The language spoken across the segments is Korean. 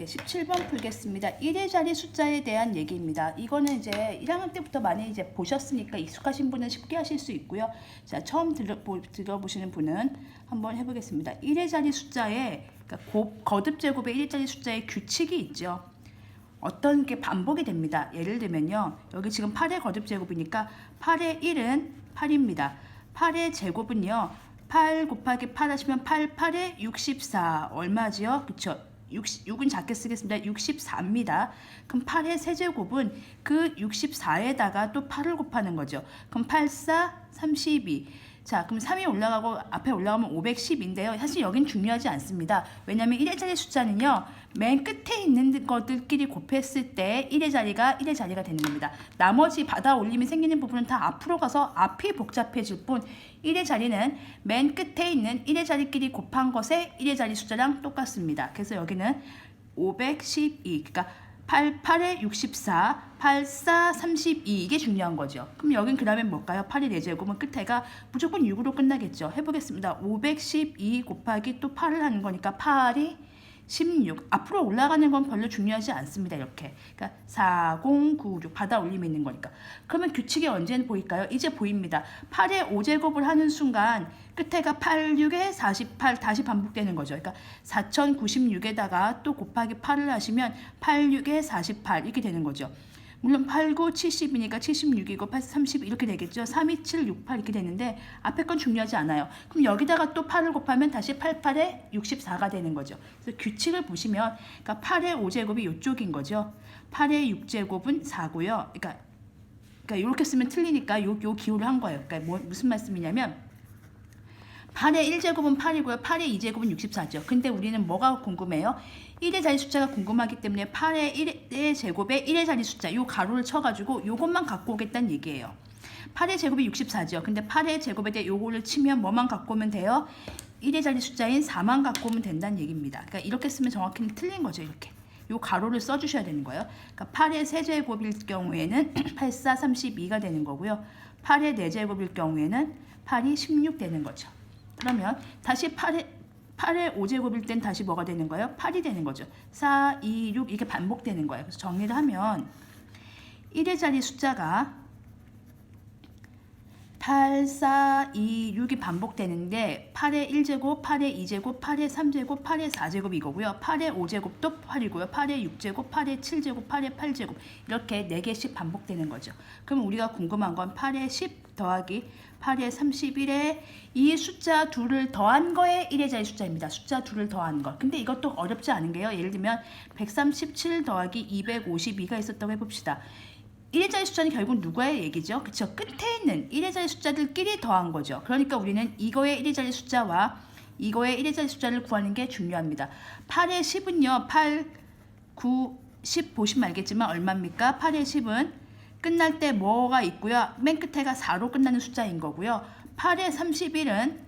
네, 17번 풀겠습니다. 1의 자리 숫자에 대한 얘기입니다. 이거는 이제 1학년 때부터 많이 이제 보셨으니까 익숙하신 분은 쉽게 하실 수 있고요. 자, 처음 들어보시는 분은 한번 해보겠습니다. 1의 자리 숫자에, 그러니까 거듭 제곱의 1의 자리 숫자에 규칙이 있죠. 어떤 게 반복이 됩니다. 예를 들면요. 여기 지금 8의 거듭 제곱이니까 8의 1은 8입니다. 8의 제곱은요. 8 곱하기 8 하시면 8, 8에 64 얼마지요? 그쵸? 6은 작게 쓰겠습니다. 64입니다. 그럼 8의 세제곱은 그 64에다가 또 8을 곱하는 거죠. 그럼 8, 4, 32. 자, 그럼 3이 올라가고 앞에 올라가면 510인데요. 사실 여긴 중요하지 않습니다. 왜냐하면 1의 자리 숫자는요. 맨 끝에 있는 것들끼리 곱했을 때 1의 자리가 1의 자리가 되는 겁니다. 나머지 받아 올림이 생기는 부분은 다 앞으로 가서 앞이 복잡해질 뿐 1의 자리는 맨 끝에 있는 1의 자리끼리 곱한 것의 1의 자리 숫자랑 똑같습니다. 그래서 여기는 512, 그러니까 8, 8에 64, 8, 4, 32 이게 중요한 거죠. 그럼 여긴 그 다음에 뭘까요? 8의 4제곱은 끝에가 무조건 6으로 끝나겠죠. 해보겠습니다. 512 곱하기 또 8을 하는 거니까 8이 16. 앞으로 올라가는 건 별로 중요하지 않습니다. 이렇게. 그러니까 4096 받아 올림이 있는 거니까. 그러면 규칙이 언제는 보일까요? 이제 보입니다. 8의 5제곱을 하는 순간 끝에가 8, 6에 48 다시 반복되는 거죠. 그러니까 4096에다가 또 곱하기 8을 하시면 8, 6에 48 이렇게 되는 거죠. 물론 8, 9, 70이니까 76이고 8, 30 이렇게 되겠죠. 3, 2, 7, 6, 8 이렇게 되는데 앞에 건 중요하지 않아요. 그럼 여기다가 또 8을 곱하면 다시 8, 8에 64가 되는 거죠. 그래서 규칙을 보시면 그러니까 8의 5제곱이 이쪽인 거죠. 8의 6제곱은 4고요. 그러니까 이렇게 쓰면 틀리니까 요 기호를 한 거예요. 그러니까 무슨 말씀이냐면 8의 1제곱은 8이고요. 8의 2제곱은 64죠. 근데 우리는 뭐가 궁금해요? 1의 자리 숫자가 궁금하기 때문에 8의 1의 제곱에 1의 자리 숫자 요 가로를 쳐가지고 요것만 갖고 오겠다는 얘기예요. 8의 제곱이 64죠. 근데 8의 제곱에 대해 요거를 치면 뭐만 갖고 오면 돼요? 1의 자리 숫자인 4만 갖고 오면 된다는 얘기입니다. 그러니까 이렇게 쓰면 정확히는 틀린 거죠. 이렇게. 요 가로를 써주셔야 되는 거예요. 그러니까 8의 세제곱일 경우에는 8, 4, 32가 되는 거고요. 8의 4제곱일 경우에는 8이 16 되는 거죠. 그러면 다시 8의 5제곱일 땐 다시 뭐가 되는 거예요? 8이 되는 거죠. 4, 2, 6 이게 반복되는 거예요. 그래서 정리를 하면 1의 자리 숫자가 8, 4, 2, 6이 반복되는데 8의 1제곱, 8의 2제곱, 8의 3제곱, 8의 4제곱 이거고요. 8의 5제곱도 8이고요. 8의 6제곱, 8의 7제곱, 8의 8제곱 이렇게 4개씩 반복되는 거죠. 그럼 우리가 궁금한 건 8의 10 더하기 8의 31에 이 숫자 둘을 더한 거에 1의 자리 숫자입니다. 숫자 둘을 더한 거. 근데 이것도 어렵지 않은 게요. 예를 들면 137 더하기 252가 있었다고 해봅시다. 1의 자리 숫자는 결국 누구의 얘기죠? 그쵸? 끝에 있는 1의 자리 숫자들끼리 더한 거죠. 그러니까 우리는 이거의 1의 자리 숫자와 이거의 1의 자리 숫자를 구하는 게 중요합니다. 8의 10은요. 8, 9, 10 보시면 알겠지만 얼마입니까? 8의 10은 끝날 때 뭐가 있고요. 맨 끝에가 4로 끝나는 숫자인 거고요. 8의 31은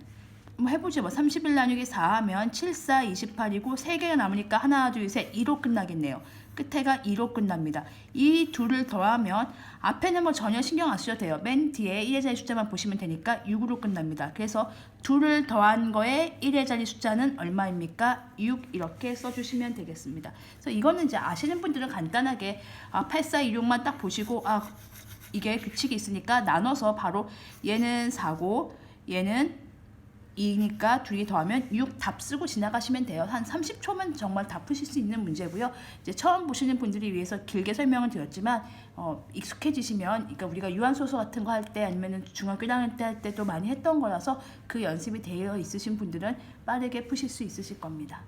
뭐 해보죠. 31 나누기 4 하면 7, 4, 28이고 3개가 남으니까 하나, 둘, 셋 2로 끝나겠네요. 끝에가 2로 끝납니다. 이 둘을 더하면 앞에는 뭐 전혀 신경 안 쓰셔도 돼요. 맨 뒤에 1의 자리 숫자만 보시면 되니까 6으로 끝납니다. 그래서 둘을 더한 거에 1의 자리 숫자는 얼마입니까? 6 이렇게 써주시면 되겠습니다. 그래서 이거는 이제 아시는 분들은 간단하게 8, 4, 2, 6만 딱 보시고 이게 규칙이 있으니까 나눠서 바로 얘는 4고 얘는 2니까 둘이 더하면 6 답 쓰고 지나가시면 돼요. 한 30초면 정말 다 푸실 수 있는 문제고요. 이제 처음 보시는 분들이 위해서 길게 설명을 드렸지만 익숙해지시면 그러니까 우리가 유한소수 같은 거 할 때 아니면 중학교 1학년 때 할 때도 많이 했던 거라서 그 연습이 되어 있으신 분들은 빠르게 푸실 수 있으실 겁니다.